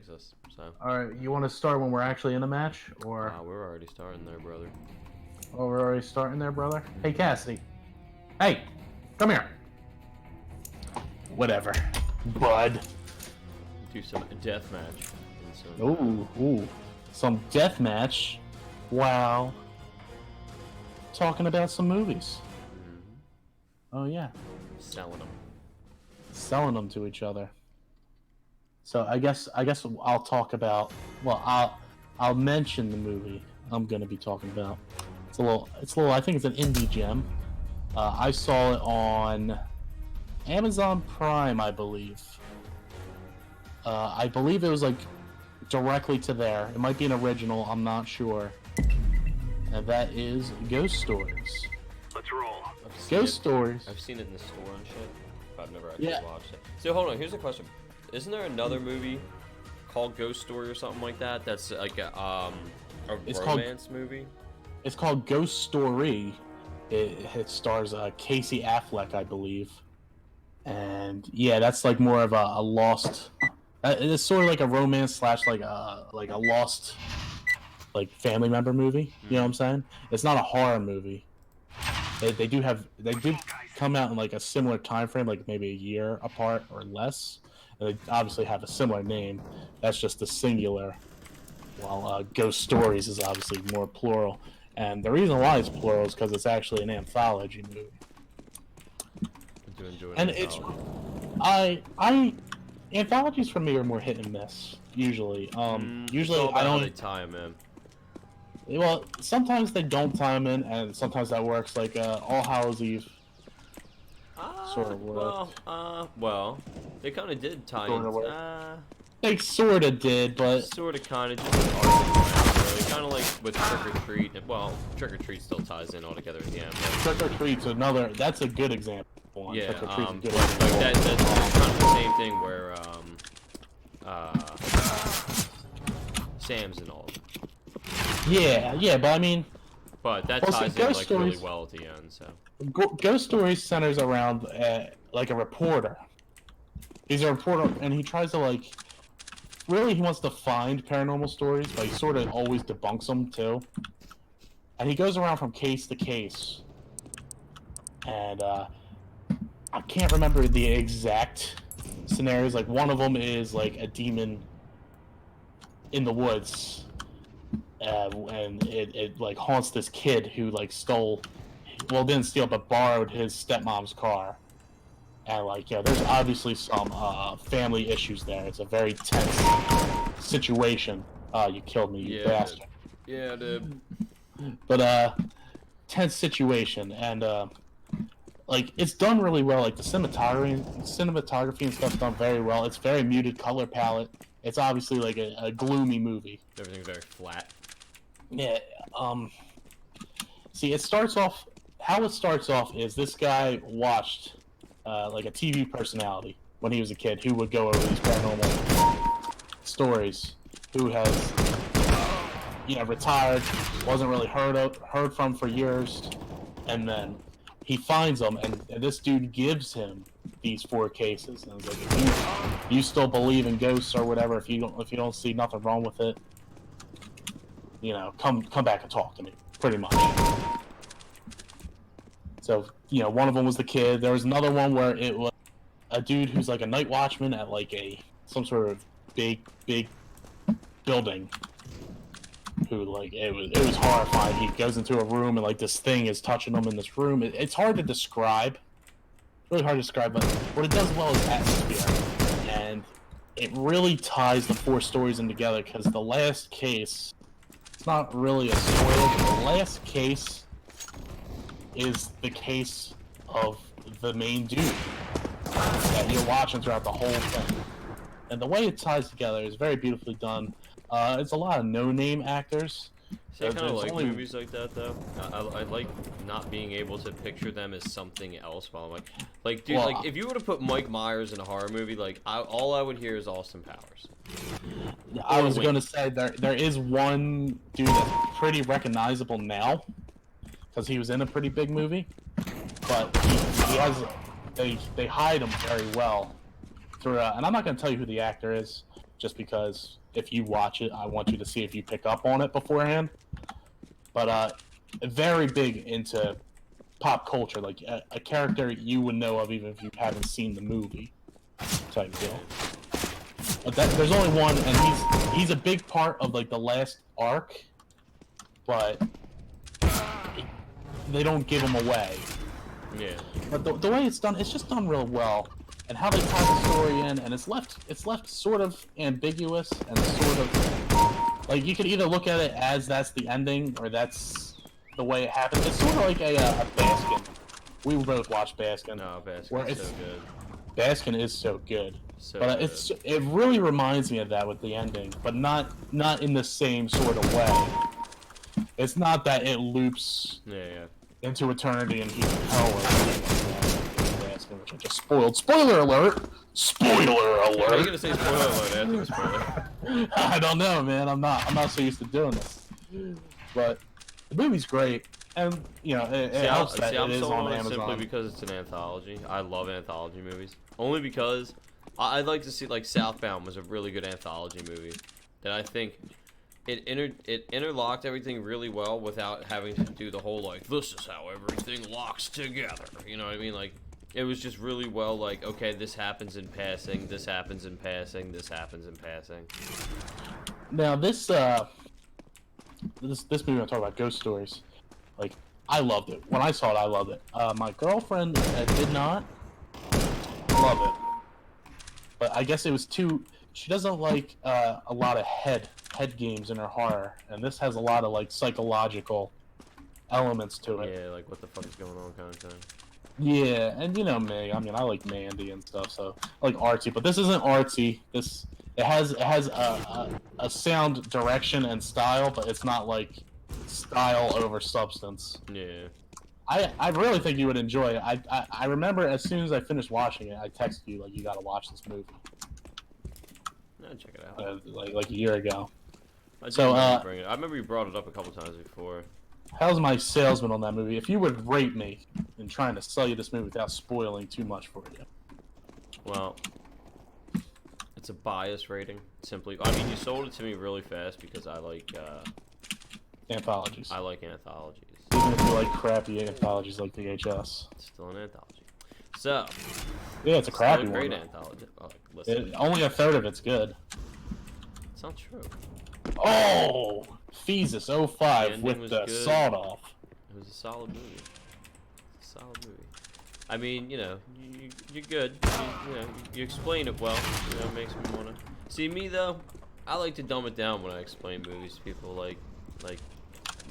us. So. All right, you want to start when we're actually in the match, or? We're already starting there, brother. Oh, we're already starting there, brother. Hey, Cassidy. Hey, come here. Whatever, bud. Do some death match. Ooh, some death match. Wow. Talking about some movies. Oh yeah. Selling them to each other. So I guess I'll talk about. Well, I'll mention the movie I'm gonna be talking about. It's a little. I think it's an indie gem. I saw it on Amazon Prime, I believe. I believe it was like directly to there. It might be an original. I'm not sure. And that is Ghost Stories. Let's roll. Ghost Stories. I've seen it in the store and shit, but I've never actually watched it. So hold on, here's a question. Isn't there another movie called Ghost Story or something like that? That's like a romance movie? It's called Ghost Story. It stars Casey Affleck, I believe. And yeah, that's like more of a lost. It's sort of like a romance slash like a lost like family member movie. You know what I'm saying? It's not a horror movie. They do come out in like a similar time frame, like maybe a year apart or less. And they obviously have a similar name. That's just the singular. While Ghost Stories is obviously more plural. And the reason why it's plural is because it's actually an anthology movie. I do enjoy and it's anthologies for me are more hit and miss usually. Usually I don't. They tie them in. Well, sometimes they don't tie them in, and sometimes that works. Like All Hallows Eve. Sort of worked. Well, they kind of did tie in. They sort of did, but sort of, kind of, just really. Kind of like with Trick or Treat. Well, Trick or Treat still ties in all together at the end. Trick or Treat's another. That's a good example. Yeah, Trick or Treat's a good example. Like that's kind of the same thing where Sam's and all of them. Yeah, but I mean. But that ties in like really well at the end. So. Ghost Stories centers around like a reporter. He's a reporter, and he tries to like. Really, he wants to find paranormal stories, but he sort of always debunks them too. And he goes around from case to case. And I can't remember the exact scenarios. Like one of them is like a demon in the woods, and it like haunts this kid who like didn't steal, but borrowed his stepmom's car. And like, there's obviously some family issues there. It's a very tense situation. You killed me, you bastard. Yeah, dude. But tense situation, and like it's done really well. Like the cinematography and stuff's done very well. It's very muted color palette. It's obviously like a gloomy movie. Everything's very flat. Yeah. See, it starts off. How it starts off is this guy watched. Like a TV personality when he was a kid who would go over these paranormal stories, who has retired, wasn't really heard from for years, and then he finds them, and this dude gives him these 4 cases, and it's like, if you still believe in ghosts or whatever, if you don't see nothing wrong with it, come back and talk to me, pretty much. So, one of them was the kid. There was another one where it was a dude who's like a night watchman at like some sort of big building. Who like it was horrifying. He goes into a room and like this thing is touching him in this room. It's hard to describe. It's really hard to describe, but what it does well is atmosphere, and it really ties the 4 stories in together. Because the last case, it's not really a spoiler, but the last case is the case of the main dude that you're watching throughout the whole thing. And the way it ties together is very beautifully done. It's a lot of no-name actors. See, I kind of like movies like that, though. I like not being able to picture them as something else while I'm like, dude, like, if you were to put Mike Myers in a horror movie, like, all I would hear is Austin Powers. I was going to say, there is one dude that's pretty recognizable now, because he was in a pretty big movie, but they hide him very well through. And I'm not going to tell you who the actor is, just because if you watch it, I want you to see if you pick up on it beforehand. But very big into pop culture, like a character you would know of even if you haven't seen the movie, type deal. But there's only one, and he's a big part of like the last arc, but they don't give him away. Yeah. But the way it's done, it's just done real well, and how they tie the story in, and it's left sort of ambiguous and sort of like you could either look at it as that's the ending or that's the way it happened. It's sort of like a Baskin. We both watched Baskin. No, Baskin's so good. Baskin is so good. So But good. it really reminds me of that with the ending, but not in the same sort of way. It's not that it loops into eternity and he's in hell or Baskin, which I just spoiled. Spoiler alert! Spoiler alert! Are you gonna say spoiler alert after the spoiler? I don't know, man. I'm not so used to doing this. But the movie's great, and you know it helps that it is on Amazon. Simply because it's an anthology. I love anthology movies. Only because I'd like to see, like, Southbound was a really good anthology movie that I think it interlocked everything really well without having to do the whole like this is how everything locks together. You know what I mean? Like it was just really well like okay, this happens in passing, this happens in passing, this happens in passing. Now this movie I'm talking about, Ghost Stories. Like I loved it. When I saw it, I loved it. My girlfriend did not love it. But I guess it was too. She doesn't like a lot of head games in her horror, and this has a lot of like psychological elements to it. Yeah, like what the fuck is going on kind of thing. Yeah, and you know me. I mean, I like Mandy and stuff, so I like artsy. But this isn't artsy. It has a sound direction and style, but it's not like style over substance. Yeah. I really think you would enjoy it. I remember as soon as I finished watching it, I texted you like you got to watch this movie. Yeah, check it out. Like a year ago. I remember you brought it up a couple times before. How's my salesman on that movie? If you would rate me in trying to sell you this movie without spoiling too much for you. Well, it's a bias rating. Simply, I mean, you sold it to me really fast because I like anthologies. I like anthologies. Even if you like crappy anthologies like VHS. It's still an anthology. So. Yeah, it's a crappy one. Great anthology. Oh, listen. Only a third of it's good. It's not true. Oh! Thesis 05 with the sawed off. It was a solid movie. It's a solid movie. I mean, you know, you're good. You explain it well. You know, it makes me wanna see me though. I like to dumb it down when I explain movies to people. Like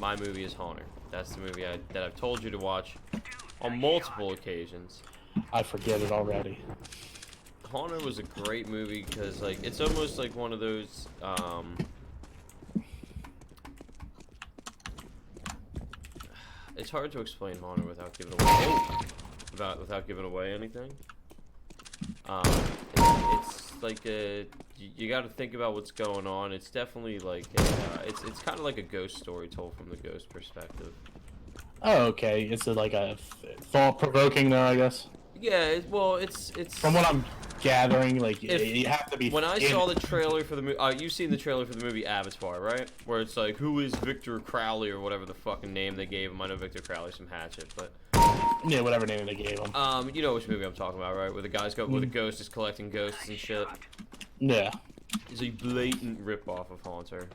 my movie is Haunter. That's the movie that I've told you to watch on multiple occasions. I forget it already. Haunter was a great movie because like it's almost like one of those. It's hard to explain Haunter without giving away without giving away anything. It's like you got to think about what's going on. It's definitely like it's kind of like a ghost story told from the ghost perspective. Oh, okay. It's like a thought-provoking, though, I guess. Yeah. Well, it's from what I'm gathering, like you have to be. When I saw the trailer for the movie, you've seen the trailer for the movie Avatar, right? Where it's like, who is Victor Crowley or whatever the fucking name they gave him? I know Victor Crowley's from Hatchet, but yeah, whatever name they gave him. You know which movie I'm talking about, right? Where the guy's where the ghost is collecting ghosts and shit. Yeah. It's a blatant rip-off of Haunter.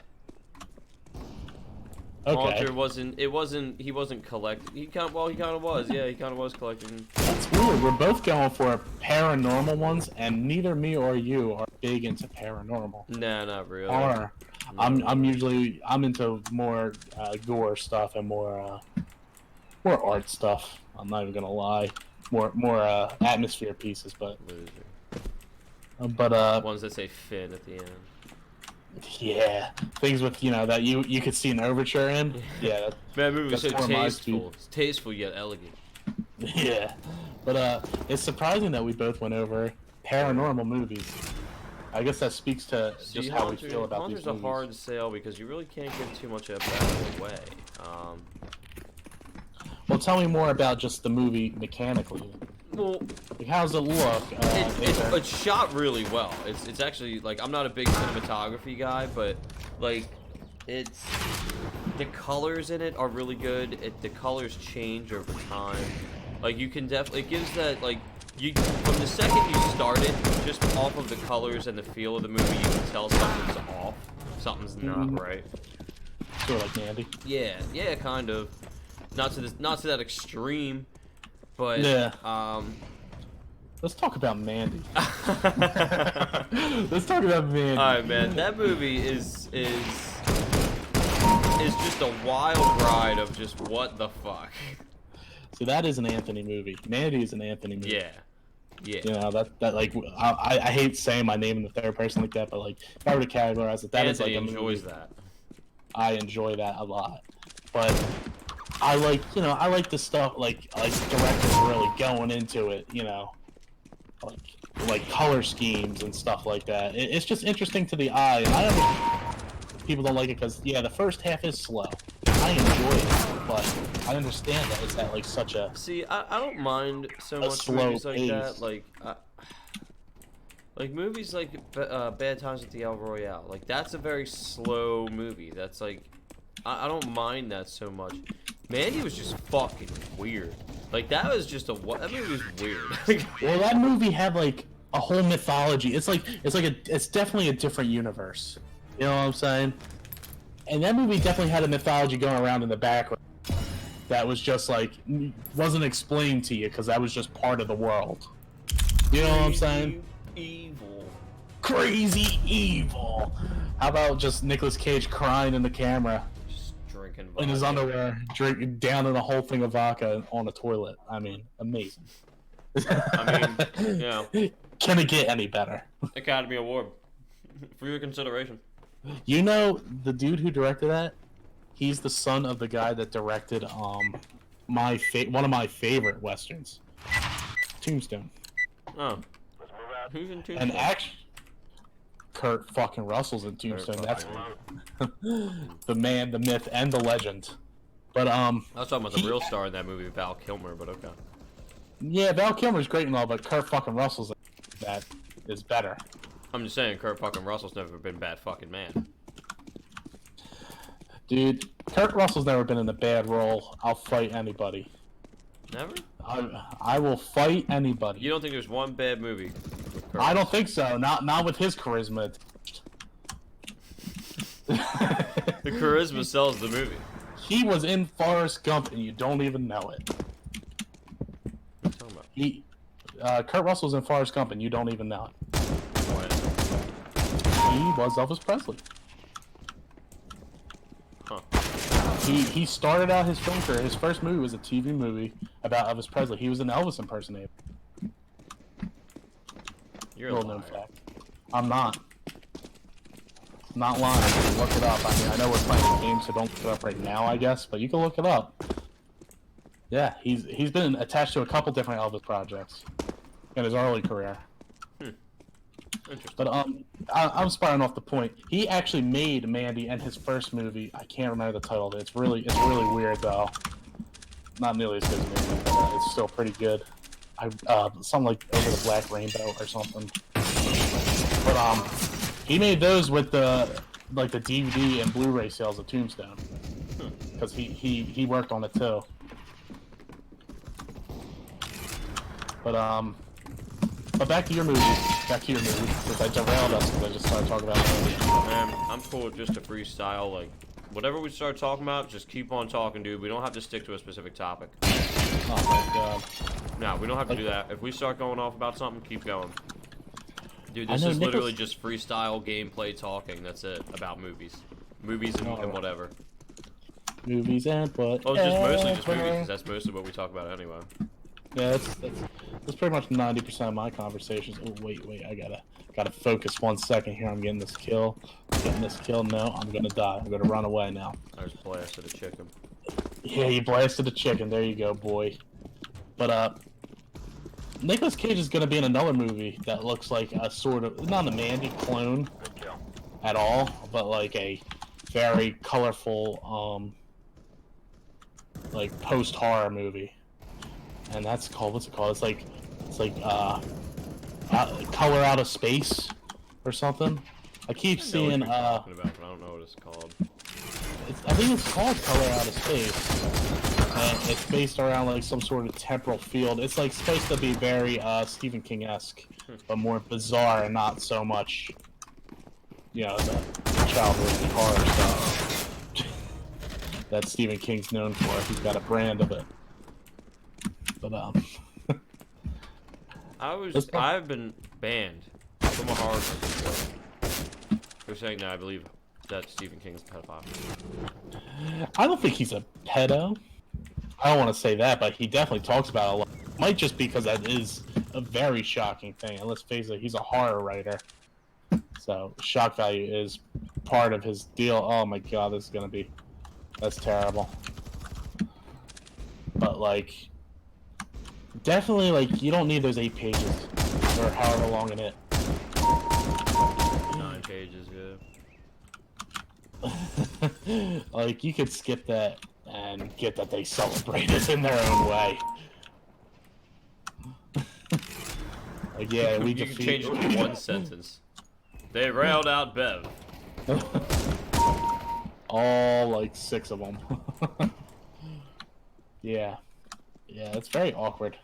Okay. Haunter he wasn't collecting. He kind of was. Yeah, he kind of was collecting. That's weird. We're both going for paranormal ones, and neither me or you are big into paranormal. Nah, not really. Or I'm usually into more gore stuff and more art stuff. I'm not even gonna lie. More atmosphere pieces, but ones that say Finn at the end. Yeah, things with that you could see an overture in. Yeah, that movie was so tasteful. It's tasteful yet elegant. Yeah, but it's surprising that we both went over paranormal movies. I guess that speaks to just how we feel about these movies. Haunter's a hard sale because you really can't give too much of that away. Well, tell me more about just the movie mechanically. Well, like, how's it look? It's shot really well. It's actually like I'm not a big cinematography guy, but like it's the colors in it are really good. The colors change over time. Like you can definitely it gives that like you from the second you start it, just off of the colors and the feel of the movie, you can tell something's off. Something's not right. Sort of like Mandy. Yeah, kind of. Not to that extreme, but yeah. Let's talk about Mandy. Let's talk about Mandy. All right, man. That movie is just a wild ride of just what the fuck. See, that is an Anthony movie. Mandy is an Anthony movie. Yeah. You know that like I hate saying my name in the third person like that, but like if I were to categorize it, that is like a movie. Enjoys that. I enjoy that a lot, but I like the stuff like directors really going into it, like color schemes and stuff like that. It's just interesting to the eye, and I understand people don't like it because the first half is slow. I enjoy it, but I understand that it's at like such a I don't mind so much movies like that, like movies like Bad Times at the El Royale. Like that's a very slow movie. That's like I don't mind that so much. Mandy was just fucking weird. Like that was just that movie was weird. Well, that movie had like a whole mythology. It's definitely a different universe. You know what I'm saying? And that movie definitely had a mythology going around in the background that was just like wasn't explained to you because that was just part of the world. You know what I'm saying? Evil. Crazy evil. How about just Nicolas Cage crying in the camera? Just drinking vodka. In his underwear, drinking down in a whole thing of vodka on a toilet. I mean, amazing. I mean, Can it get any better? Academy Award. For your consideration. You know, the dude who directed that, he's the son of the guy that directed one of my favorite westerns, Tombstone. Oh. Who's in Tombstone? And actually, Kurt fucking Russell's in Tombstone. That's the man, the myth, and the legend. But I was talking about the real star in that movie, Val Kilmer. But okay. Yeah, Val Kilmer's great and all, but Kurt fucking Russell's that is better. I'm just saying, Kurt fucking Russell's never been bad fucking man. Dude, Kurt Russell's never been in a bad role. I'll fight anybody. Never? I will fight anybody. You don't think there's one bad movie with Kurt? I don't think so. Not with his charisma. The charisma sells the movie. He was in Forrest Gump and you don't even know it. What are you talking about? Kurt Russell's in Forrest Gump and you don't even know it. What? He was Elvis Presley. Huh. He started out his film career. His first movie was a TV movie about Elvis Presley. He was an Elvis impersonator. You're a liar. Fact. I'm not. I'm not lying. You can look it up. I mean, I know we're playing a game, so don't look it up right now, I guess, but you can look it up. Yeah, he's been attached to a couple different Elvis projects in his early career. But I'm spiraling off the point. He actually made Mandy and his first movie. I can't remember the title of it. It's really weird though. Not nearly as good as Mandy, but it's still pretty good. Something like Over the Black Rainbow or something. But he made those with the DVD and Blu-ray sales of Tombstone, because he worked on it too. But back to your movie. Because I derailed us because I just started talking about Mandy. Man, I'm cool with just a freestyle. Like, whatever we start talking about, just keep on talking, dude. We don't have to stick to a specific topic. Oh my god. No, we don't have to do that. If we start going off about something, keep going. Dude, this is literally just freestyle gameplay talking. That's it. About movies. Movies and whatever. Movies and whatever. Oh, it's just mostly just movies, because that's mostly what we talk about anyway. Yeah, that's pretty much 90% of my conversations. Oh wait, I gotta focus 1 second here. I'm getting this kill. No, I'm gonna die. I'm gonna run away now. I just blasted a chicken. Yeah, you blasted a chicken. There you go, boy. But Nicolas Cage is gonna be in another movie that looks like a sort of not a Mandy clone at all, but like a very colorful like post-horror movie. And that's called, what's it called? It's like It's like Color Out of Space or something. I keep seeing what you're talking about, but I don't know what it's called. I think it's called Color Out of Space, and it's based around like some sort of temporal field. It's like supposed to be very Stephen King-esque, but more bizarre and not so much, you know, the childhood horror stuff that Stephen King's known for. He's got a brand of it. But I've been banned from a horror film for saying that I believe that Stephen King's a pedophile. I don't think he's a pedo. I don't want to say that, but he definitely talks about it a lot. Might just because that is a very shocking thing. And let's face it, he's a horror writer. So shock value is part of his deal. Oh my god, this is gonna be... That's terrible. But like... Definitely, like, you don't need those 8 pages. Or however long it is. 9 pages, yeah. Like, you could skip that and get that they celebrate it in their own way. Like, yeah, we you can change it to one sentence. They railed out Bev. All, like, 6 of them. Yeah. Yeah, it's very awkward.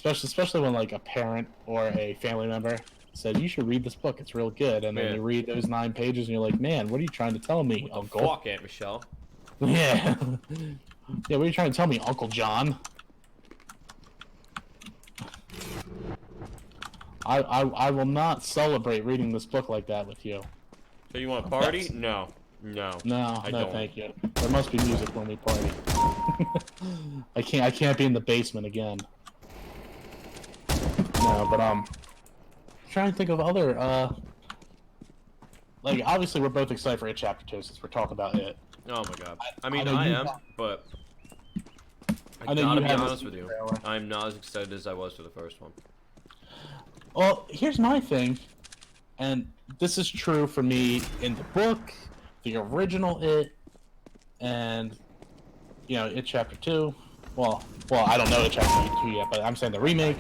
Especially when, like, a parent or a family member said, you should read this book, it's real good. And then you read those 9 pages and you're like, man, what are you trying to tell me, Uncle? Fuck, Aunt Michelle. Yeah. Yeah, what are you trying to tell me, Uncle John? I will not celebrate reading this book like that with you. So you want a party? No. No. No, I no, don't. thank you. There must be music when we party. I can't be in the basement again. No, but trying to think of other like obviously we're both excited for It Chapter 2 since we're talking about it. Oh my god. I mean I am, but I gotta be honest with you. I'm not as excited as I was for the first one. Well, here's my thing, and this is true for me in the book, the original It, and you know, It Chapter 2. Well, I don't know It Chapter 2 yet, but I'm saying the remake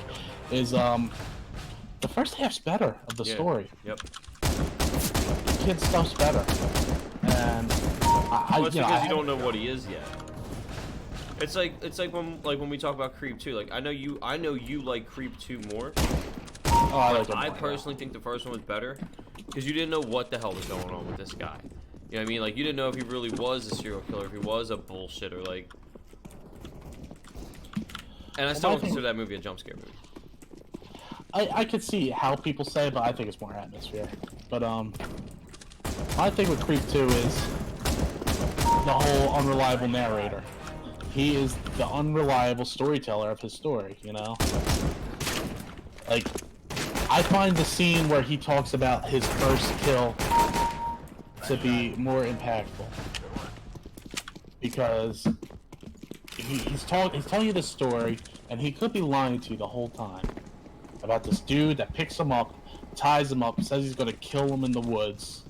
is the first half's better of the story. Yep. The kid stuff's better, and well, it's because you don't know what he is yet. It's like when we talk about Creep 2. Like I know you like Creep 2 more. Oh, I like it more, I personally think the first one was better because you didn't know what the hell was going on with this guy. You know what I mean? Like you didn't know if he really was a serial killer, if he was a bullshitter, like. And I still don't consider that movie a jump scare movie. I could see how people say, but I think it's more atmosphere. But my thing with Creep 2 is the whole unreliable narrator. He is the unreliable storyteller of his story, you know? Like, I find the scene where he talks about his first kill to be more impactful. Because he's telling you this story, and he could be lying to you the whole time. About this dude that picks him up, ties him up, says he's gonna kill him in the woods.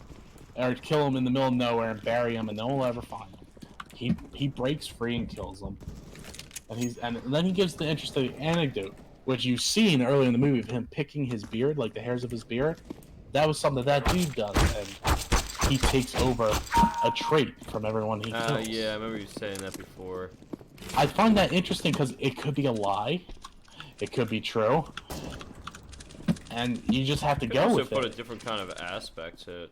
Or kill him in the middle of nowhere and bury him and no one will ever find him. He breaks free and kills him. And then he gives the interesting anecdote, which you've seen earlier in the movie of him picking his beard, like the hairs of his beard. That was something that dude does, and he takes over a trait from everyone he kills. Yeah, I remember you saying that before. I find that interesting because it could be a lie. It could be true. And you just have to go with it. Also put a different kind of aspect to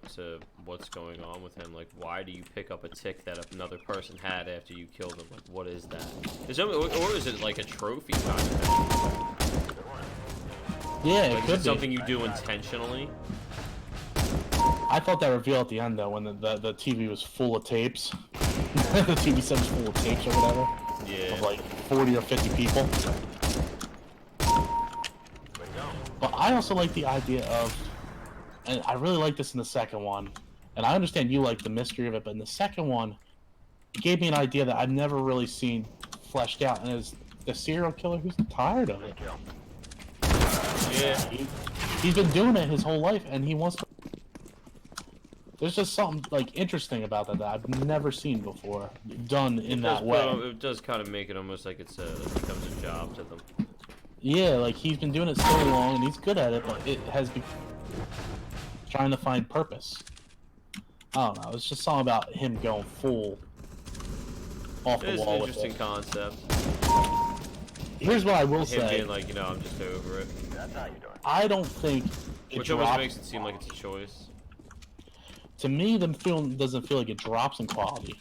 what's going on with him. Like, why do you pick up a tick that another person had after you killed him? Like, what is that? Or is it like a trophy kind of thing? Yeah, like, is it something you do intentionally? I thought that reveal at the end, though, when the TV was full of tapes. The TV set was full of tapes or whatever. Yeah. Of like 40 or 50 people. But I also like the idea of, and I really like this in the second one, and I understand you like the mystery of it, but in the second one, it gave me an idea that I've never really seen fleshed out, and it's the serial killer who's tired of it. Yeah. He's been doing it his whole life, and he wants to... There's just something, like, interesting about that I've never seen before, done in that way. It does kind of make it almost like it becomes a job to them. Yeah, like he's been doing it so long and he's good at it, but it has been trying to find purpose. I don't know. It's just something about him going full off the wall. It's an interesting concept. Here's what I will him say. Being like, I'm just over it. I don't think Which almost makes it seem like it's a choice. To me, the film doesn't feel like it drops in quality.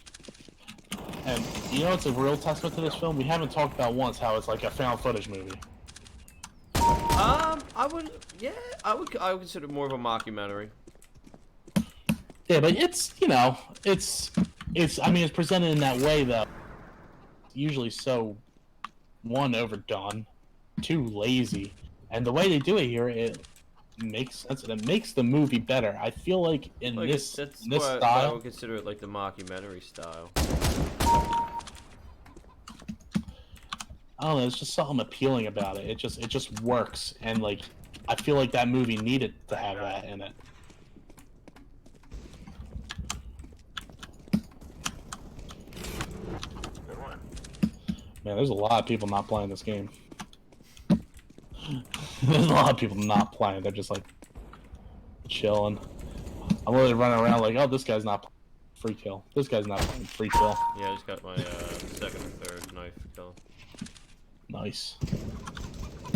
And you know, it's a real testament to this film. We haven't talked about once how it's like a found footage movie. I would consider it more of a mockumentary. Yeah, but it's, I mean, it's presented in that way though. Usually so, one, overdone, two, lazy, and the way they do it here, it makes sense and it makes the movie better. I feel like in this style, I would consider it like the mockumentary style. I don't know. There's just something appealing about it. It just works, and like I feel like that movie needed to have that in it. Man, there's a lot of people not playing this game. There's a lot of people not playing. They're just like chilling. I'm literally running around like, oh, this guy's not playing. Free kill. This guy's not playing. Free kill. Yeah, I just got my second or third knife kill. Nice.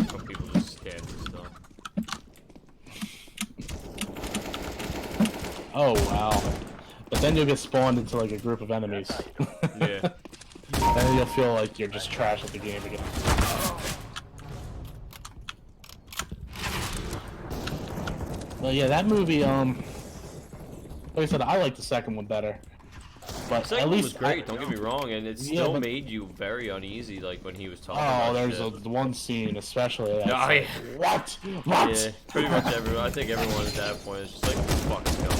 Some people just stand still. Oh wow. But then you'll get spawned into like a group of enemies. Yeah. Then you'll feel like you're just trash at the game again. Well, yeah, that movie, like I said, I like the second one better. But the second at one least was great, don't get me wrong, and it still made you very uneasy, like when he was talking about there's shit. the one scene especially that's yeah. like, what? Yeah, pretty much everyone. I think everyone at that point is just like, fucking go.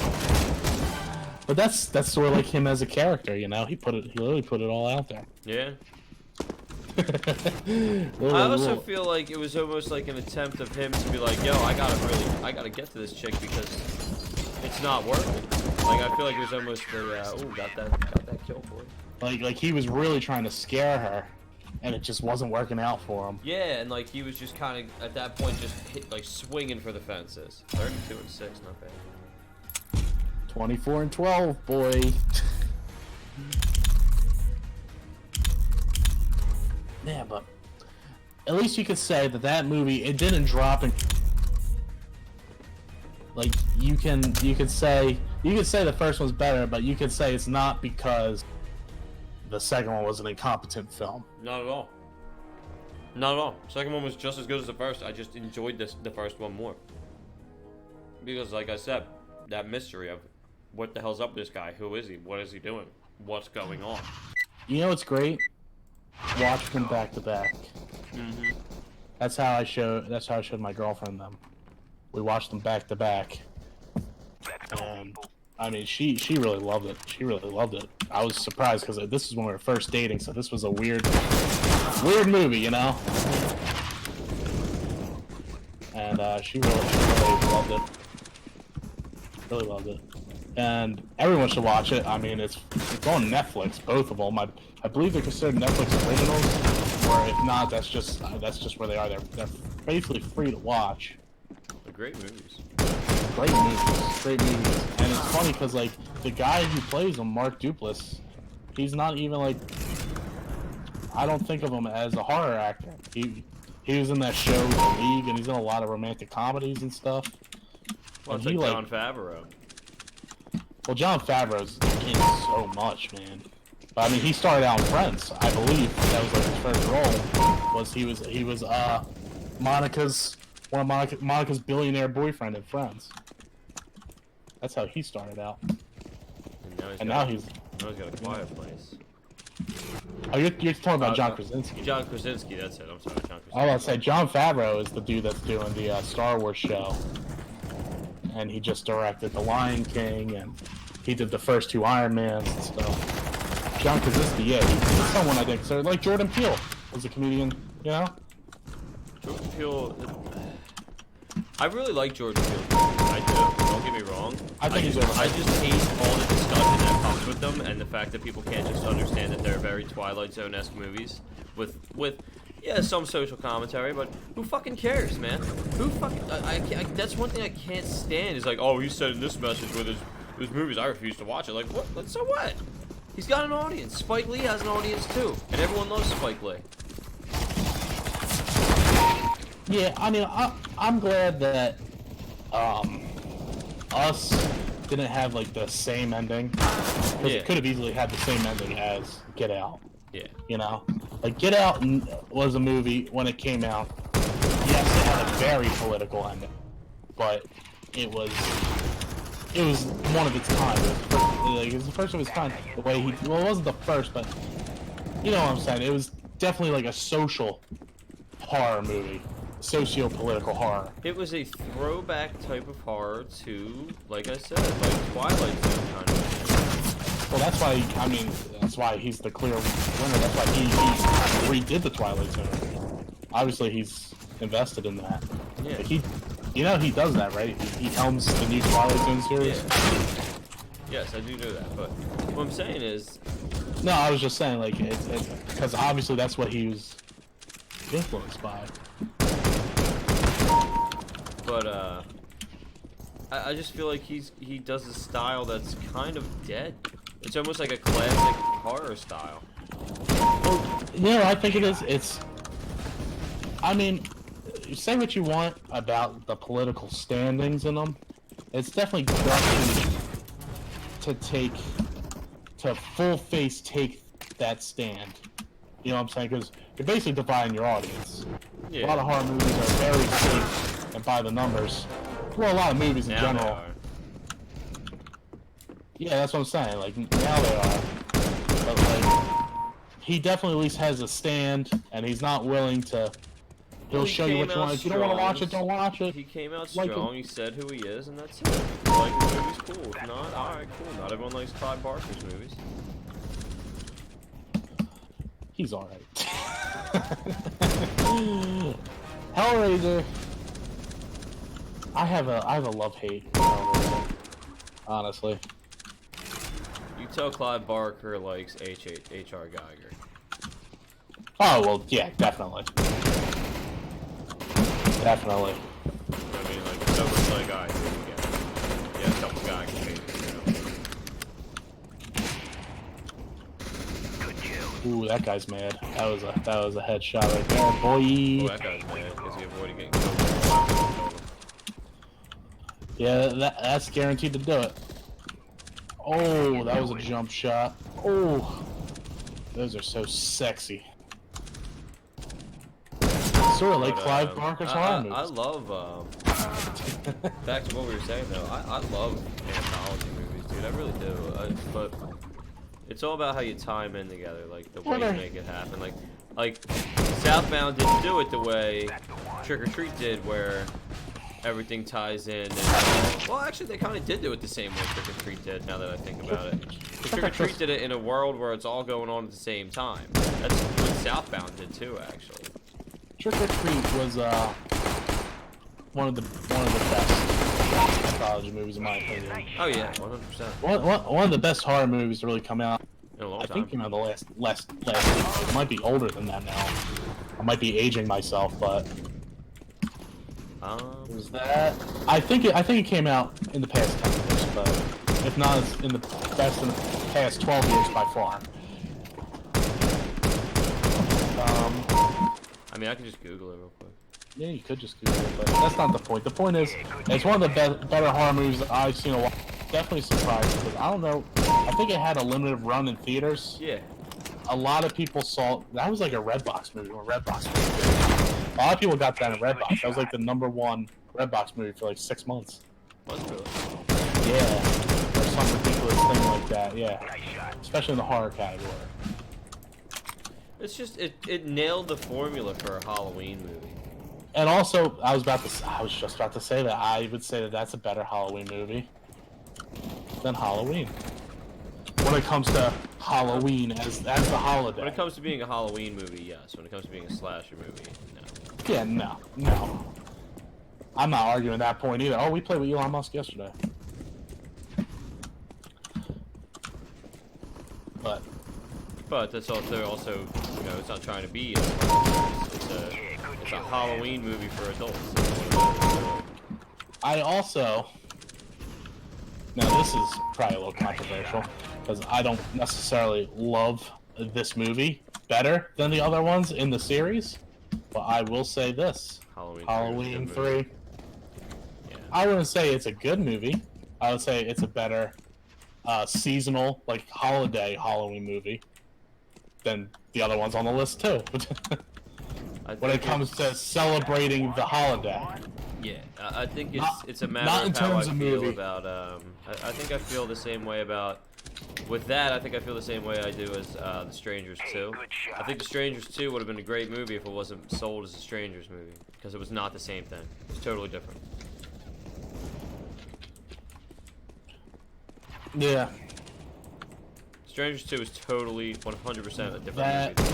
But that's sort of like him as a character, He literally put it all out there. Yeah. I also feel like it was almost like an attempt of him to be like, yo, I gotta get to this chick because it's not working. Like I feel like it was almost the got that kill for it. Like he was really trying to scare her, and it just wasn't working out for him. Yeah, and like he was just kind of at that point just swinging for the fences. 32 and 6, not bad. 24 and 12, boy. Yeah, but at least you could say that movie, it didn't drop in. Like you could say the first one's better, but you could say it's not because the second one was an incompetent film. Not at all. Not at all. Second one was just as good as the first. I just enjoyed the first one more. Because like I said, that mystery of what the hell's up with this guy? Who is he? What is he doing? What's going on? You know what's great? Watch them back to back. Mm-hmm. That's how I showed my girlfriend them. We watched them back to back. And I mean, she really loved it. She really loved it. I was surprised because this is when we were first dating, so this was a weird movie, And she really loved it. Really loved it. And everyone should watch it. I mean, it's on Netflix, both of them. I believe they're considered Netflix originals, or if not, that's just where they are. They're basically free to watch. They're great movies. Great movies. And it's funny because like the guy who plays him, Mark Duplass, he's not even like, I don't think of him as a horror actor. He was in that show The League, and he's in a lot of romantic comedies and stuff. Well, it's like Jon Favreau. Well, Jon Favreau's in so much, man. But I mean, he started out in Friends. I believe that was like his first role. He was Monica's billionaire boyfriend in Friends. That's how he started out. And now he's got a Quiet Place. Oh, you're talking about John Krasinski. John Krasinski, that's it. I'm sorry, John Krasinski. I was about to say, Jon Favreau is the dude that's doing the Star Wars show. And he just directed The Lion King, and he did the first 2 Iron Mans and stuff. John Krasinski, yeah, he's someone I think, so like Jordan Peele was a comedian, Jordan Peele, I really like Jordan Peele. I do. Don't get me wrong. I just hate all the discussion that comes with them, and the fact that people can't just understand that they're very Twilight Zone-esque movies with Yeah, some social commentary, but who fucking cares, man? Who fucking... that's one thing I can't stand is like, oh, he said in this message with his movies, I refuse to watch it. Like, what? So what? He's got an audience. Spike Lee has an audience, too. And everyone loves Spike Lee. Yeah, I mean, I'm glad that, Us didn't have, like, the same ending. Because it could have easily had the same ending as Get Out. Yeah. You know? Like, Get Out was a movie when it came out. Yes, it had a very political ending. But it was one of its kind. It was the first of its kind. The way well, it wasn't the first, but you know what I'm saying. It was definitely like a social horror movie, socio-political horror. It was a throwback type of horror to, like I said, like Twilight Zone kind of thing. Well, that's why. I mean, that's why he's the clear winner. That's why he redid the Twilight Zone. Obviously, he's invested in that. Yeah. Like you know, he does that, right? He helms the new Twilight Zone series. Yeah. Yes, I do know that, but what I'm saying is... No, I was just saying, like, it's because obviously that's what he was influenced by. But, I just feel like he does a style that's kind of dead. It's almost like a classic horror style. Well, you know, I think it is. I mean, say what you want about the political standings in them. It's definitely gutsy to full face take that stand. You know what I'm saying? Because you're basically dividing your audience. Yeah. A lot of horror movies are very safe and by the numbers. Well, a lot of movies in Now general. they are. Yeah, that's what I'm saying. Like, now they are. But, like, he definitely at least has a stand, and he's not willing to... He'll show you what you want. If you don't want to watch it, don't watch it. He came out Like strong, he said who he is, and that's it. If you like the movie's cool. If not, alright, cool. Not everyone likes Clive Barker's movies. He's alright. Hellraiser. I have a love-hate for Hellraiser, honestly. You tell Clive Barker likes H.R. Geiger. Oh, well, yeah, definitely. Definitely. I mean, like, so much like I do, yeah, a couple guys can make it, you know. Ooh, that guy's mad. That was a headshot right there, boy. Oh, that guy's mad because he avoided getting killed. Yeah, that's guaranteed to do it. Oh, that was a jump shot. Oh, those are so sexy. Sort of like Clive Barker's horror movies. I love, back to what we were saying though, I love anthology movies, dude, I really do, but it's all about how you tie them in together, like the way you make it happen, like Southbound didn't do it the way Trick or Treat did, where everything ties in, and, well, actually, they kind of did do it the same way Trick or Treat did, now that I think about it. Trick or Treat did it in a world where it's all going on at the same time. That's what Southbound did too, actually. Trick or Treat was one of the best anthology movies in my opinion. Oh yeah, 100%. One of the best horror movies to really come out. In a long time. I think, you know, the last week. It might be older than that now. I might be aging myself, but was that? I think it came out in the past 10 years, but if not, it's in the past 12 years by far. I mean, I can just Google it real quick. Yeah, you could just Google it, but that's not the point. The point is, it's one of the better horror movies that I've seen in a while. Definitely surprised, because I don't know, I think it had a limited run in theaters. Yeah. A lot of people saw, that was like a Redbox movie, or Redbox movie. A lot of people got that in Redbox. That was like the #1 Redbox movie for like 6 months. Was it really? Yeah. Or some ridiculous thing like that, yeah. Especially in the horror category. It's just it nailed the formula for a Halloween movie. And also, I was just about to say that I would say that that's a better Halloween movie than Halloween. When it comes to Halloween as the holiday. When it comes to being a Halloween movie, yes. When it comes to being a slasher movie, no. Yeah, no. I'm not arguing that point either. Oh, we played with Elon Musk yesterday. But that's also, you know, it's not trying to be. It's it's a Halloween movie for adults. I also, now this is probably a little controversial, because I don't necessarily love this movie better than the other ones in the series, but I will say this. Halloween 3. Yeah. I wouldn't say it's a good movie. I would say it's a better seasonal, like holiday Halloween movie than the other ones on the list too. When it comes to celebrating the holiday. Yeah, I think it's a matter not in of how I terms of feel movie. about. I think I feel the same way about. With that, I think I feel the same way I do as The Strangers 2. I think The Strangers 2 would have been a great movie if it wasn't sold as a Strangers movie, because it was not the same thing. It's totally different. Yeah. Strangers 2 is totally 100% a different That, movie.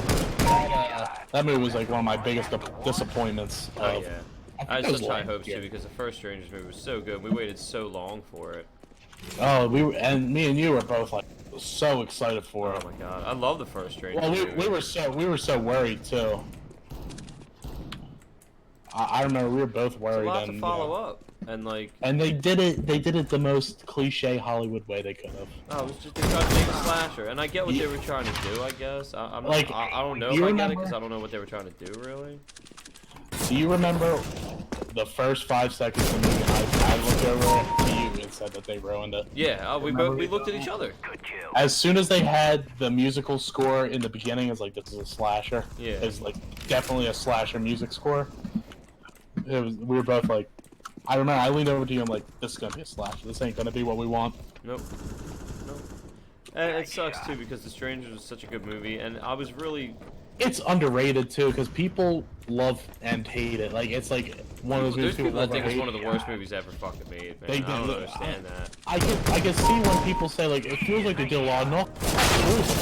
that movie was like one of my biggest disappointments. Oh yeah. I had such high hopes yeah. too, because the first Strangers movie was so good. We waited so long for it. Oh, me and you were both like so excited for it. Oh my god, I love the first Strangers Well, movie. we were so worried too. I remember we were both worried. It's a lot to follow up, and like. And they did it the most cliche Hollywood way they could have. Oh, it was just they tried to make a slasher, and I get what they were trying to do. I guess I don't know if I get it because I don't know what they were trying to do really. Do you remember the first 5 seconds of the movie? I looked over to you and said that they ruined it. Yeah, we looked at each other. As soon as they had the musical score in the beginning, it's like, this is a slasher. Yeah. It's like definitely a slasher music score. We were both like, I remember I leaned over to you and I'm like, this is gonna be a slasher. This ain't gonna be what we want. Nope. And it sucks too because The Strangers was such a good movie, and I was really. It's underrated too because people love and hate it. Like it's like one of those movies There's people that think it's hate. one of the worst movies ever fucking made, man. They I don't do. understand that. I can see when people say like it feels like they did a lot of no,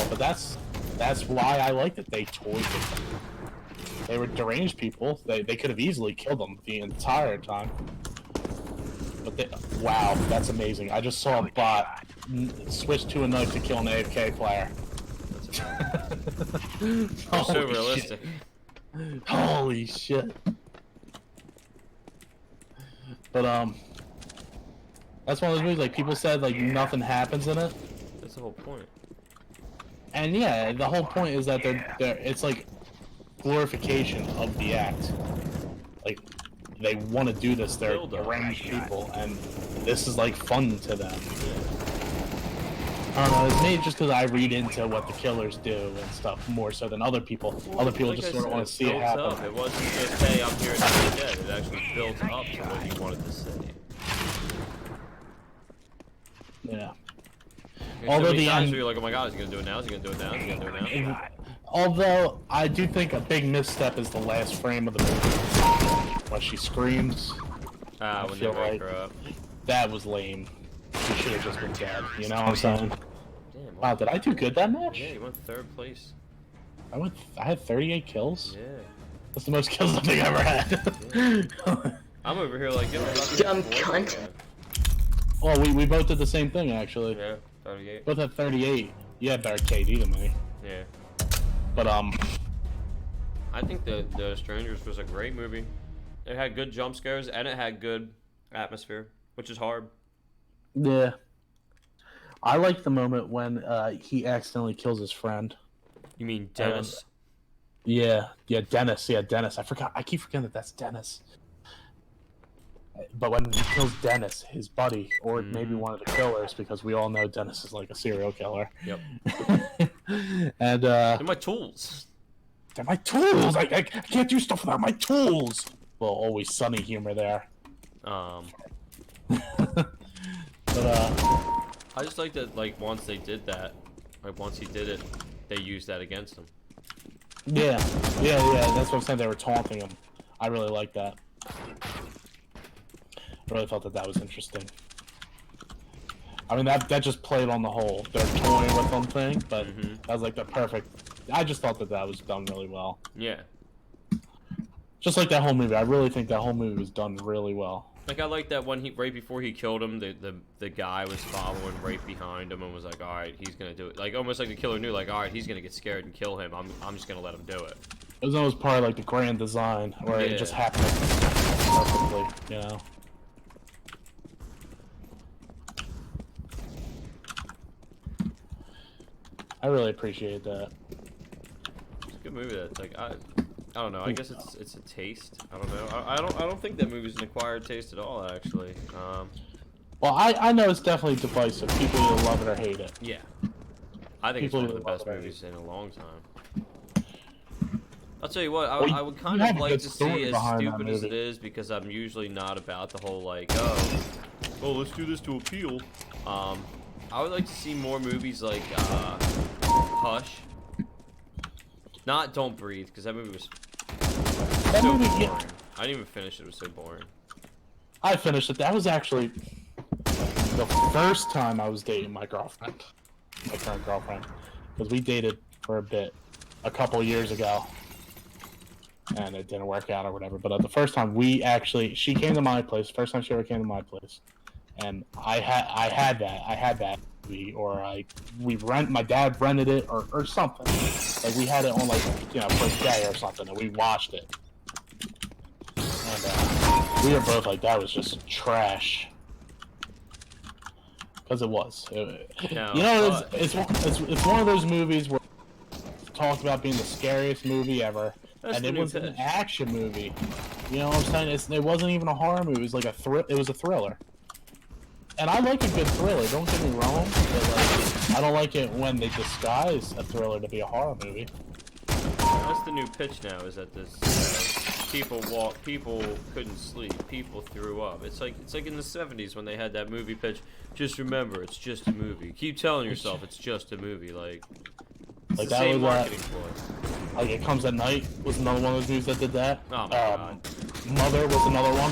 but that's why I liked it. They toyed with them. They were deranged people. They could have easily killed them the entire time. But wow, that's amazing. I just saw a bot switch to a knife to kill an AFK player. That's so realistic. Shit. Holy shit. But that's one of those movies like people said like nothing happens in it. That's the whole point. And yeah, the whole point is that they're it's like glorification of the act. Like they want to do this. They're deranged people, and this is like fun to them. I don't know. It's maybe just because I read into what the killers do and stuff more so than other people. Other people Like just I sort of said, want to see it happen. Up. It wasn't just, hey, I'm here to be dead. It actually built up to what you wanted to say. Yeah. Although the times where you're like, oh my god, is he gonna do it now? Is he gonna do it now? Is he gonna do it now? Although I do think a big misstep is the last frame of the movie when she screams. Ah, when they wake her up. That was lame. She should have just been dead. You know what I'm saying? Damn, Wow, did I do good that match? Yeah, you went 3rd place. I had 38 kills. Yeah. That's the most kills I think I ever had. Yeah. I'm over here like, yo, dumb cunt. Well, we both did the same thing actually. Yeah, 38. Both had 38. You had better KD than me. Yeah. But I think the Strangers was a great movie. It had good jump scares and it had good atmosphere, which is hard. Yeah. I like the moment when he accidentally kills his friend. You mean Dennis? Yeah, Dennis. Yeah, Dennis. I keep forgetting that that's Dennis. But when he kills Dennis, his buddy, or maybe one of the killers, because we all know Dennis is like a serial killer. Yep. And they're my tools. They're my tools. I can't do stuff without my tools. Well, always sunny humor there. But I just like that. Like once they did that, like once he did it, they used that against him. Yeah. That's what I'm saying. They were taunting him. I really like that. I really felt that was interesting. I mean, that just played on the whole they're toying with them thing, but that was like the perfect. I just thought that was done really well. Yeah. Just like that whole movie, I really think that whole movie was done really well. Like I like that when right before he killed him, the guy was following right behind him and was like, all right, he's gonna do it. Like almost like the killer knew, like, all right, he's gonna get scared and kill him. I'm just gonna let him do it. It was almost part of like the grand design, where it just happened perfectly, you know. I really appreciate that. It's a good movie. That's like I don't know. I guess it's a taste. I don't know. I don't think that movie's an acquired taste at all. Actually. Well, I know it's definitely divisive. People either love it or hate it. Yeah. I think People it's one of the best movies in a long time. I'll tell you what, I would kind of like to see, as stupid as it is, because I'm usually not about the whole, like, oh, let's do this to appeal. I would like to see more movies like, Hush. Not Don't Breathe, because that movie was so boring. I didn't even finish it, it was so boring. I finished it. That was actually the first time I was dating my girlfriend. My current girlfriend. Because we dated for a bit, a couple years ago. And it didn't work out or whatever. But the first time she came to my place. First time she ever came to my place, and I had that movie, or my dad rented it or something. Like we had it on like for a day or something, and we watched it. And we were both like, that was just trash. Because it was. It's one of those movies where talked about being the scariest movie ever. And it was an action movie. You know what I'm saying? It wasn't even a horror movie. It was like it was a thriller. And I like a good thriller, don't get me wrong. But like, I don't like it when they disguise a thriller to be a horror movie. That's the new pitch now, is that this people couldn't sleep, people threw up. It's like in the 70s when they had that movie pitch, just remember, it's just a movie. Keep telling yourself it's just a movie, like it's the same marketing ploy. Like It Comes at Night was another one of those movies that did that. Oh my god. Mother was another one.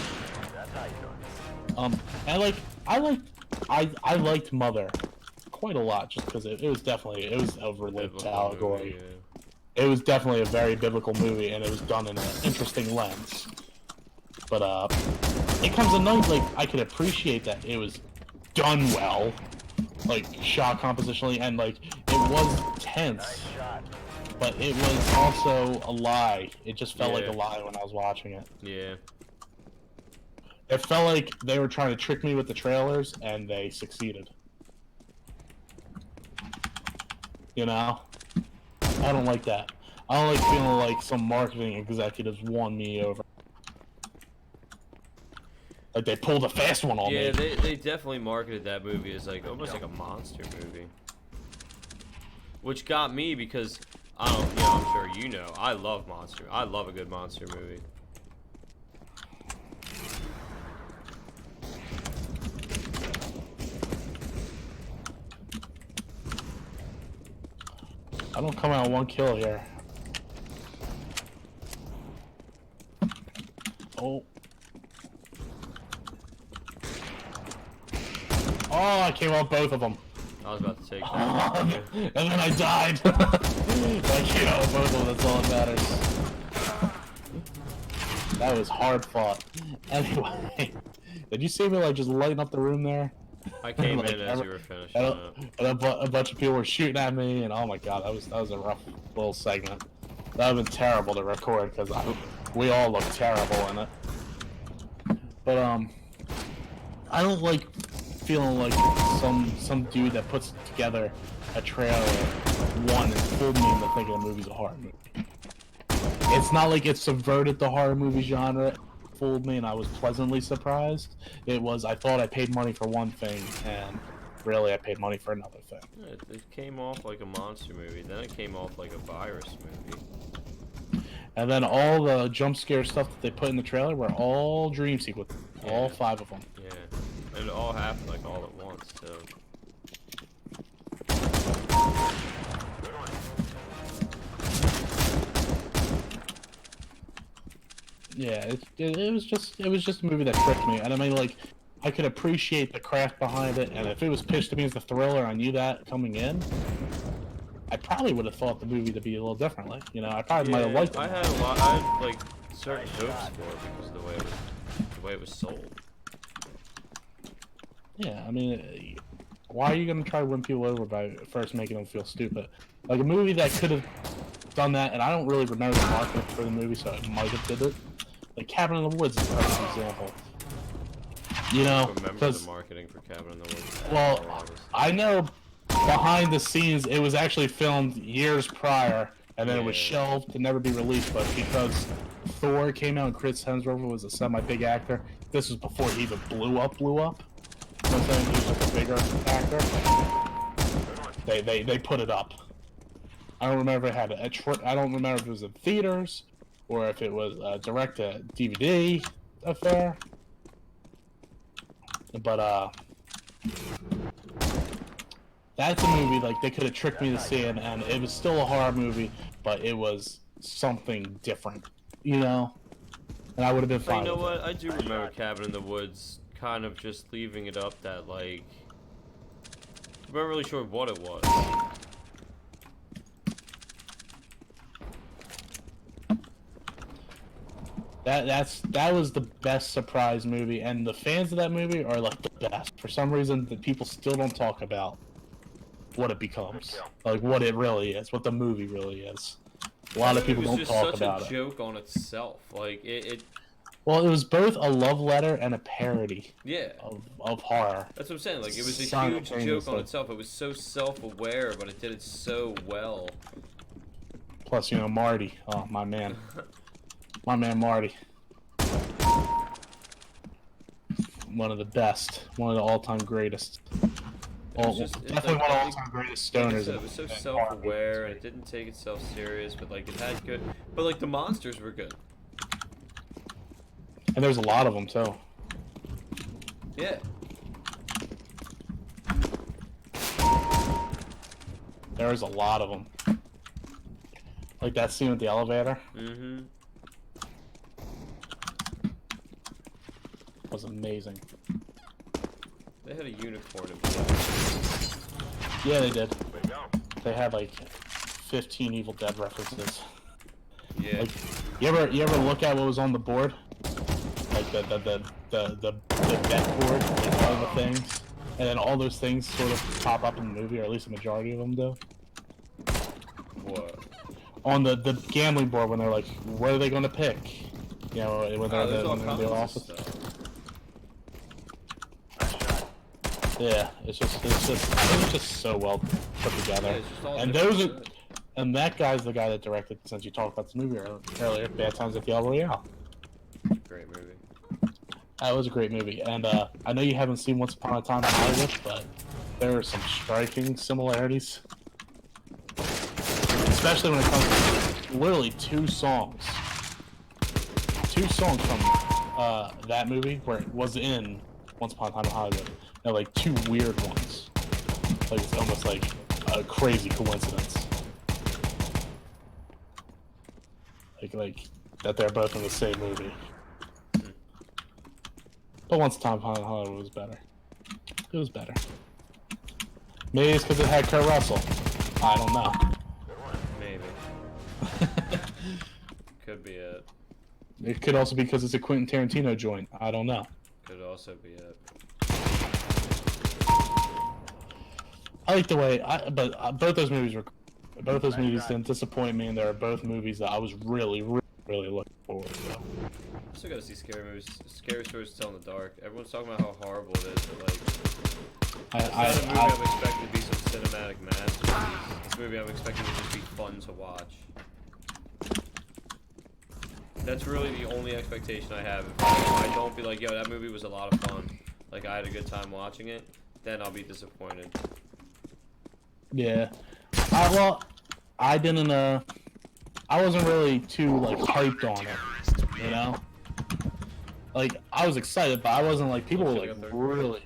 And I liked Mother quite a lot, just because it was overly allegory. It was definitely a very biblical movie, and it was done in an interesting lens. But It Comes at Night, like I could appreciate that it was done well, like shot compositionally, and like it was tense. But it was also a lie. It just felt like a lie when I was watching it. Yeah. It felt like they were trying to trick me with the trailers, and they succeeded. You know? I don't like that. I don't like feeling like some marketing executives won me over. Like they pulled a fast one on me. Yeah, they definitely marketed that movie as like almost like a monster movie. Which got me because I'm sure you know, I love a good monster movie. I don't come out one kill here. Oh. Oh, I came out both of them. I was about to take that. And then I died. I came out both of them, that's all that matters. That was hard fought. Anyway, did you see me like just lighting up the room there? I came like, in as you were finishing up. And a bunch of people were shooting at me, and oh my god, that was a rough little segment. That would have been terrible to record, because we all look terrible in it. But, I don't like feeling like some dude that puts together a trailer and fooled me into thinking the movie's a horror movie. It's not like it subverted the horror movie genre. It fooled me, and I was pleasantly surprised. I thought I paid money for one thing, and really I paid money for another thing. Yeah, it came off like a monster movie, then it came off like a virus movie. And then all the jump scare stuff that they put in the trailer were all dream sequences. Yeah. All 5 of them. Yeah. And it all happened like all at once, too. Yeah, it was just a movie that tricked me. And I mean, like, I could appreciate the craft behind it, and if it was pitched to me as a thriller, I knew that coming in, I probably would have thought the movie to be a little differently. You know, I probably might have liked it. I had like certain hopes for it because of the way it was sold. Yeah, I mean, why are you gonna try to win people over by first making them feel stupid? Like a movie that could have done that, and I don't really remember the marketing for the movie, so it might have did it. Like Cabin in the Woods is a perfect example. You know, remember the marketing for Cabin in the Woods. Well, I know behind the scenes it was actually filmed years prior, and then it was shelved to never be released. But because Thor came out and Chris Hemsworth was a semi-big actor, this was before he even blew up. You know what I'm saying? He was like a bigger actor. They put it up. I don't remember if it had I don't remember if it was in theaters or if it was a direct to DVD affair. But that's a movie like they could have tricked me to see it, and it was still a horror movie, but it was something different, you know. And I would have been fine. You know what? I do remember Cabin in the Woods, kind of just leaving it up that like I'm not really sure what it was. That was the best surprise movie, and the fans of that movie are like the best. For some reason, the people still don't talk about what it becomes, like what it really is, what the movie really is. A lot of people don't talk about it. It was just such a joke on itself. Like it. Well, it was both a love letter and a parody. Yeah. Of horror. That's what I'm saying. Like it was a huge joke on itself. It was so self-aware, but it did it so well. Plus, you know, Marty. Oh, my man. My man Marty. One of the best. One of the all-time greatest. Definitely one of the all-time greatest stoners. It was so self-aware, and it didn't take itself serious, but like it had good. But like the monsters were good. And there's a lot of them too. Yeah. There's a lot of them. Like that scene with the elevator. Mm-hmm. Was amazing. They had a unicorn in Yeah, they did. They had like 15 Evil Dead references. Yeah. Like, you ever look at what was on the board? Like the bet board, like all the things, and then all those things sort of pop up in the movie, or at least a majority of them do. What? On the gambling board, when they're like, what are they going to pick? You know, when they're in the office. Yeah, it's just so well put together. Yeah, and that guy's the guy that directed, since you talked about this movie earlier, Bad Times at the El Royale. Great movie. That was a great movie, and I know you haven't seen Once Upon a Time in Hollywood, but there are some striking similarities. Especially when it comes to literally two songs. Two songs from that movie where it was in Once Upon a Time in Hollywood. They're like two weird ones. Like it's almost like a crazy coincidence. Like that they're both in the same movie. But Once Upon a Time in Hollywood was better. It was better. Maybe it's because it had Kurt Russell. I don't know. Maybe. Could be it. It could also be because it's a Quentin Tarantino joint. I don't know. Could also be it. I like the way, but both those movies didn't disappoint me, and they are both movies that I was really looking forward to. I still gotta see scary movies. Scary Stories to Tell in the Dark. Everyone's talking about how horrible it is, but like, it's not a movie I'm expecting to be some cinematic masterpiece. This movie I'm expecting to just be fun to watch. That's really the only expectation I have. If I don't be like, yo, that movie was a lot of fun, like I had a good time watching it, then I'll be disappointed. Yeah. Well, I didn't, I wasn't really too, like, hyped on it, you know? Like, I was excited, but I wasn't, like, people were, like, really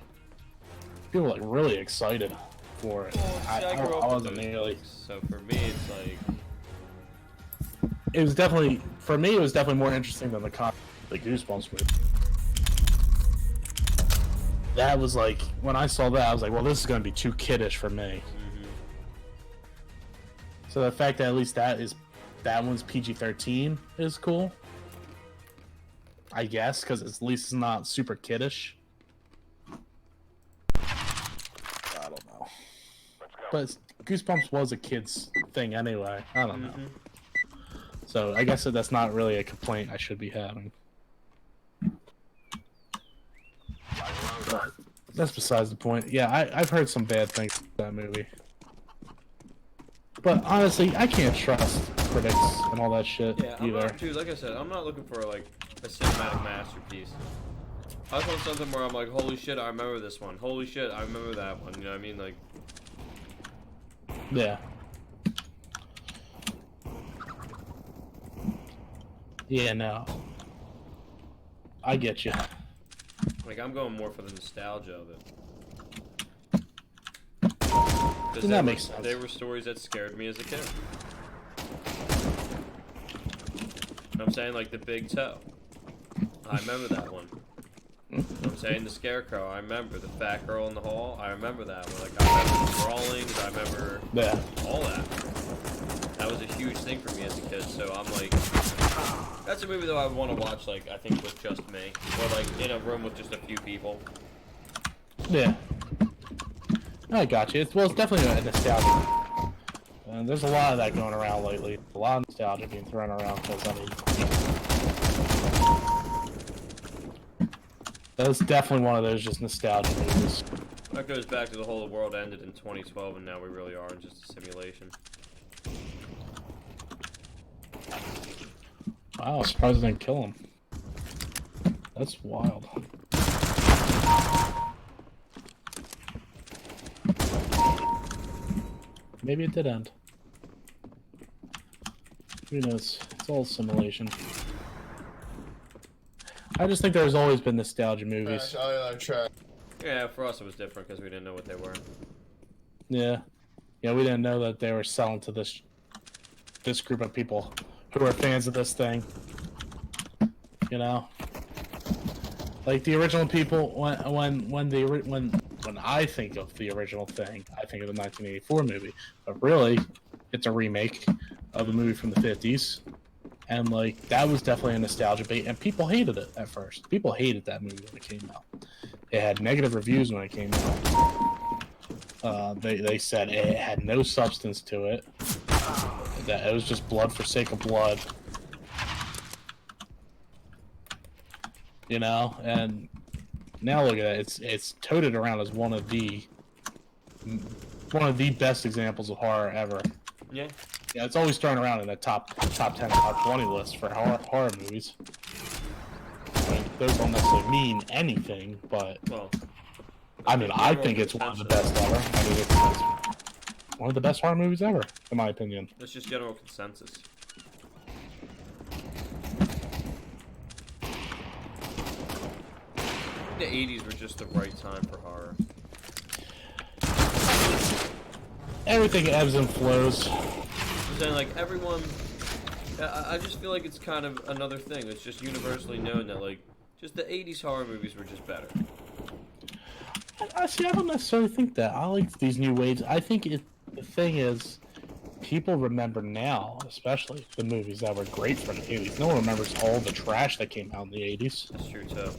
excited for it. Well, I wasn't nearly. So for me, it's like... It was definitely, for me, it was definitely more interesting than the Goosebumps movie. That was, like, when I saw that, I was like, well, this is going to be too kiddish for me. So the fact that at least that one's PG-13 is cool. I guess, because at least it's not super kiddish. I don't know. But Goosebumps was a kid's thing anyway. I don't know. So I guess that's not really a complaint I should be having. But that's besides the point. Yeah, I've heard some bad things about that movie. But honestly, I can't trust critics and all that shit either. Dude, like I said, I'm not looking for like a cinematic masterpiece. I just want something where I'm like, holy shit, I remember this one. Holy shit, I remember that one. You know what I mean? Like, yeah. Yeah, no. I get you. Like, I'm going more for the nostalgia of it. That makes sense. They were stories that scared me as a kid. I'm saying, like, the Big Toe. I remember that one. I'm saying the Scarecrow. I remember the Fat Girl in the Hall. I remember that one. Like, I remember the Brawlings. I remember all that. That was a huge thing for me as a kid. So I'm like, that's a movie that I would want to watch. Like, I think with just me, or like in a room with just a few people. Yeah. I got you. It's definitely a nostalgia. And there's a lot of that going around lately. A lot of nostalgia being thrown around because, I mean, that's definitely one of those just nostalgia movies. That goes back to the whole world ended in 2012 and now we really are in just a simulation. Wow, I'm surprised they didn't kill him. That's wild. Maybe it did end. Who knows? It's all simulation. I just think there's always been nostalgia movies. Yeah, for us it was different because we didn't know what they were. Yeah. Yeah, we didn't know that they were selling to this group of people who are fans of this thing. You know? Like the original people, when I think of the original thing, I think of the 1984 movie. But really, it's a remake of a movie from the 50s. And, like, that was definitely a nostalgia bait. And people hated it at first. People hated that movie when it came out. It had negative reviews when it came out. They said it had no substance to it. That it was just blood for sake of blood. You know? And now look at it. It's toted around as one of the best examples of horror ever. Yeah. Yeah, it's always thrown around in the top 10, top 20 list for horror movies. I mean, those don't necessarily mean anything, but well, I mean, I think it's one of the best ever. I mean, it's one of the best horror movies ever, in my opinion. That's just general consensus. The 80s were just the right time for horror. Everything ebbs and flows. I'm saying, like, everyone... I just feel like it's kind of another thing. It's just universally known that, like, just the 80s horror movies were just better. I don't necessarily think that. I like these new waves. I think the thing is, people remember now, especially, the movies that were great from the 80s. No one remembers all the trash that came out in the 80s. That's true, too.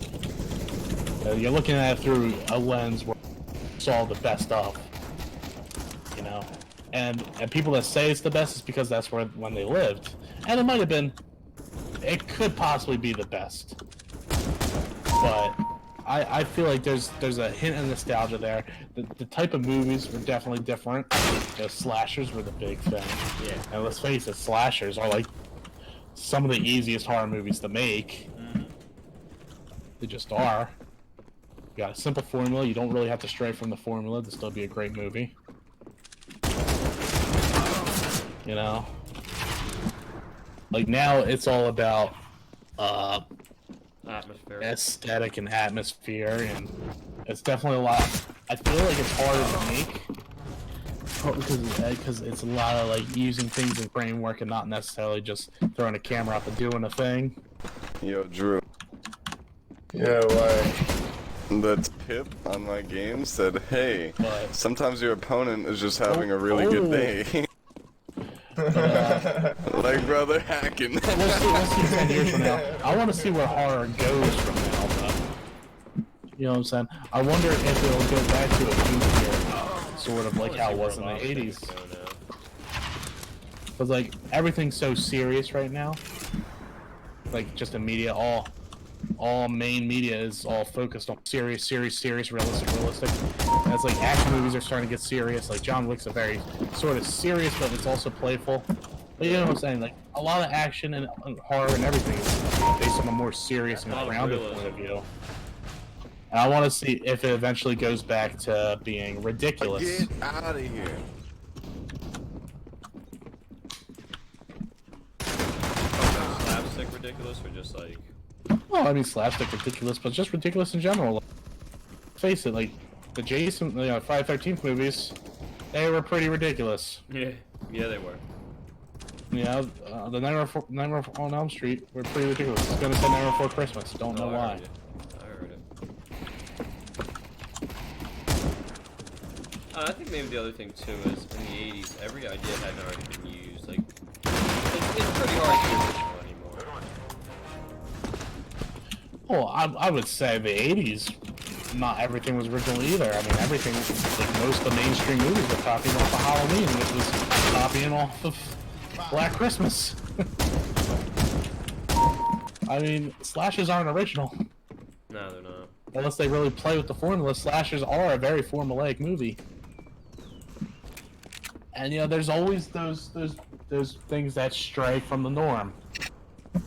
You're looking at it through a lens where you saw the best of. You know? And people that say it's the best is because that's when they lived. And it might have been... It could possibly be the best. But... I feel like there's a hint of nostalgia there. The type of movies were definitely different. Slashers were the big thing. Yeah. And let's face it, slashers are like some of the easiest horror movies to make. Mm-hmm. They just are. You got a simple formula. You don't really have to stray from the formula to still be a great movie. You know? Like now it's all about atmosphere, aesthetic and atmosphere, and it's definitely a lot. I feel like it's harder to make because it's a lot of like using things in framework and not necessarily just throwing a camera up and doing a thing. Yo, Drew. Yeah, why? The tip on my game said, hey, But, sometimes your opponent is just having a really good day. Like brother hacking. we'll see 10 years from now. I want to see where horror goes from now, though. You know what I'm saying? I wonder if it'll go back to a 2-year, sort of like how it was in the 80s. Because like everything's so serious right now. Like just the media, all main media is all focused on serious, realistic. And it's like action movies are starting to get serious. Like John Wick's a very sort of serious, but it's also playful. But you know what I'm saying? Like a lot of action and horror and everything is based on a more serious and grounded point of view. And I want to see if it eventually goes back to being ridiculous. Get out of here. Slapstick ridiculous or just like... Well, I mean slapstick ridiculous, but just ridiculous in general. Face it, like the Jason, Friday 13th movies, they were pretty ridiculous. Yeah, they were. Yeah, the Nightmare on Elm Street were pretty ridiculous. It's gonna say Nightmare Before Christmas. Don't know why. I heard it. I think maybe the other thing too is in the 80s, every idea had already been used. Like, it's pretty hard to do original anymore. Well, I would say the 80s, not everything was original either. I mean, everything, like most of the mainstream movies were copying off of Halloween, which was copying off of Black Christmas. I mean, slashers aren't original. No, they're not. Unless they really play with the formula, slashers are a very formulaic movie. And there's always those things that stray from the norm.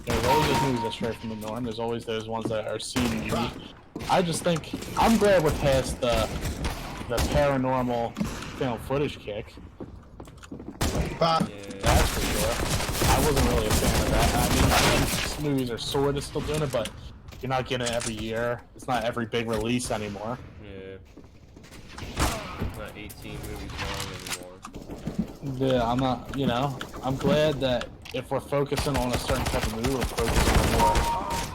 There's always those movies that stray from the norm. There's always those ones that are seen unique. I just think I'm glad we're past the paranormal film footage kick. Yeah. That's for sure. I wasn't really a fan of that. I mean, these movies are sort of still doing it, but you're not getting it every year. It's not every big release anymore. Yeah. It's not 18 movies long anymore. Yeah, I'm not, I'm glad that if we're focusing on a certain type of movie, we're focusing on more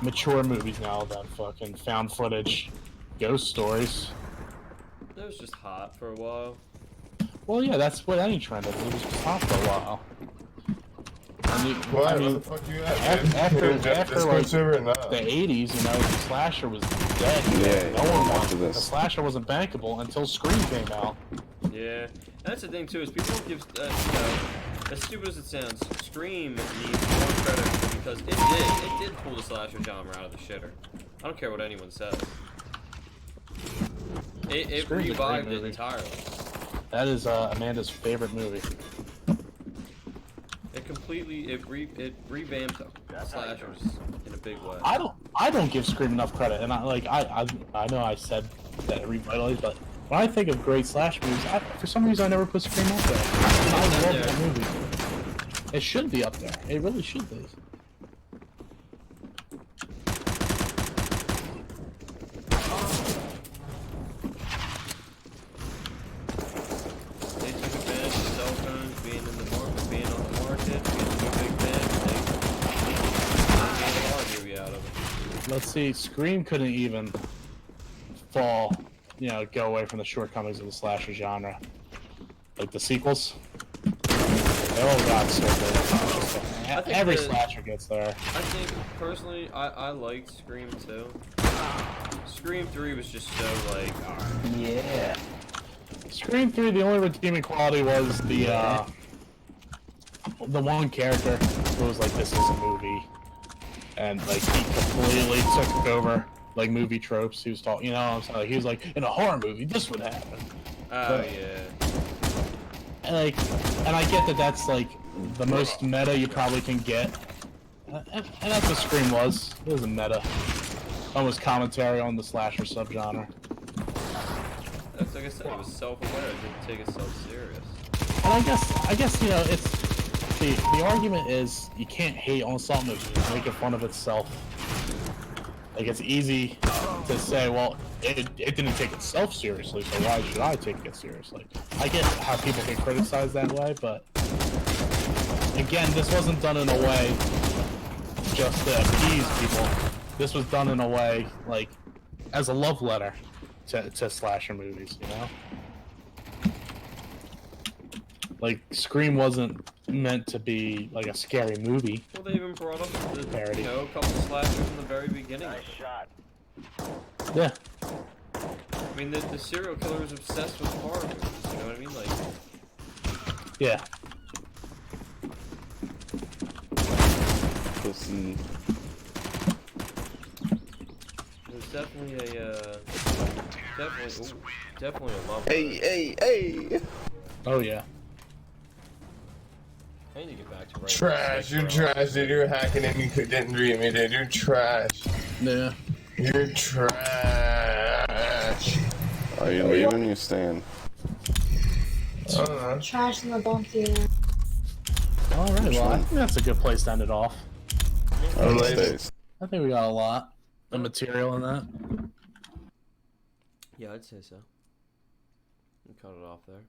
mature movies now than fucking found footage ghost stories. It was just hot for a while. Well, yeah, that's what any trend is. It was just hot for a while. What? I mean, Where the fuck you at? after like, the the 80s, the slasher was dead. Yeah, no one wanted this. The slasher wasn't bankable until Scream came out. Yeah, that's the thing too, is people don't give, as stupid as it sounds, Scream needs more credit because it did pull the slasher genre out of the shitter. I don't care what anyone says. It revived it entirely. That is Amanda's favorite movie. It completely, it revamped slashers in a big way. I don't give Scream enough credit, and I know I said that it revitalized, but when I think of great slash movies, for some reason I never put Scream up there. I love that movie. It should be up there. It really should be. They took advantage of cell phones being in the market, being on the market, being a big band, they made a horror movie out of it. Let's see, Scream couldn't even go away from the shortcomings of the slasher genre. Like the sequels, they all got so good. Every slasher gets there. I think, personally, I liked Scream 2. Scream 3 was just so, like, alright. Yeah. Scream 3, the only redeeming quality was the one character who was like, this is a movie. And, like, he completely took over, like, movie tropes. He was talking, like, he was like, in a horror movie, this would happen. Oh, yeah. And, and I get that that's, like, the most meta you probably can get. And that's what Scream was. It was a meta. Almost commentary on the slasher subgenre. That's like I said, it was self-aware, it didn't take itself serious. And I guess it's the argument is you can't hate on something that's just making fun of itself. Like it's easy to say, well, it didn't take itself seriously, so why should I take it seriously? I get how people can criticize that way, but again, this wasn't done in a way just to appease people. This was done in a way like as a love letter to slasher movies, Like Scream wasn't meant to be like a scary movie. Well, they even brought up the parody. a couple slashers in the very beginning. Nice shot. Yeah. I mean, the serial killer is obsessed with horror movies. You know what I mean? Like, Yeah. Mm. There's definitely a definitely a love. Hey! Oh yeah. I need to get back to writing. Trash, you're trash, dude. You're hacking and you didn't read me, dude. You're trash. Yeah. You're trash. Are you leaving? You staying? Trash in the donkey. All right. Well, I think that's a good place to end it off. I'm leaving. I think we got a lot of material in that. Yeah, I'd say so. And cut it off there.